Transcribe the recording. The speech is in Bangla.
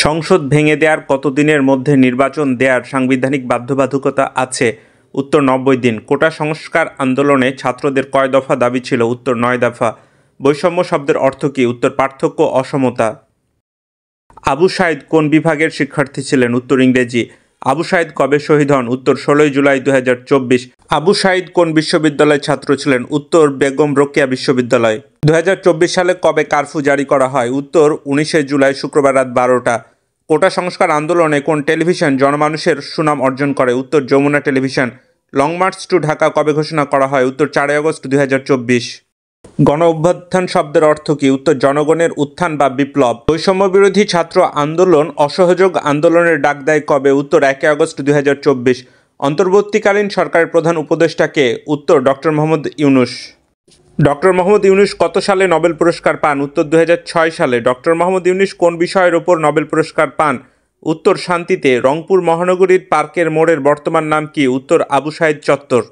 সংসদ ভেঙে দেওয়ার কতদিনের মধ্যে নির্বাচন দেওয়ার সাংবিধানিক বাধ্যবাধকতা আছে? উত্তর 90 দিন। কোটা সংস্কার আন্দোলনে ছাত্রদের কয় দফা দাবি ছিল? উত্তর 9 দফা। বৈষম্য শব্দের অর্থ কী? উত্তর পার্থক্য, অসমতা। আবু সাঈদ কোন বিভাগের শিক্ষার্থী ছিলেন? উত্তর ইংরেজি। আবু সাঈদ কবে শহীদ হন? উত্তর 16 জুলাই 2024। আবু সাঈদ কোন বিশ্ববিদ্যালয়ের ছাত্র ছিলেন? উত্তর বেগম রোকেয়া বিশ্ববিদ্যালয়। 2024 সালে কবে কারফিউ জারি করা হয়? উত্তর 19 জুলাই শুক্রবার রাত 12টা। কোটা সংস্কার আন্দোলনে কোন টেলিভিশন জনমানুষের সুনাম অর্জন করে? উত্তর Jamuna television. Long march to Dhaka কবে ঘোষণা করা হয়? উত্তর 4 আগস্ট 2024। গণ অভ্যুত্থান শব্দের অর্থ কী? উত্তর জনগণের উত্থান বা বিপ্লব। বৈষম্য বিরোধী ছাত্র আন্দোলন অসহযোগ আন্দোলনের ডাক দেয় কবে? উত্তর 1 আগস্ট 2024। অন্তর্বর্তীকালীন সরকারের প্রধান উপদেষ্টা কে? উত্তর ডক্টর মোহাম্মদ ইউনূস। ডক্টর মোহাম্মদ ইউনূস কত সালে নোবেল পুরস্কার পান? উত্তর 2006 সালে। ডক্টর মোহাম্মদ ইউনূস কোন বিষয়ের ওপর নোবেল পুরস্কার পান? উত্তর শান্তিতে। রংপুর মহানগরীর পার্কের মোড়ের বর্তমান নাম কি? উত্তর আবু সাঈদ চত্বর।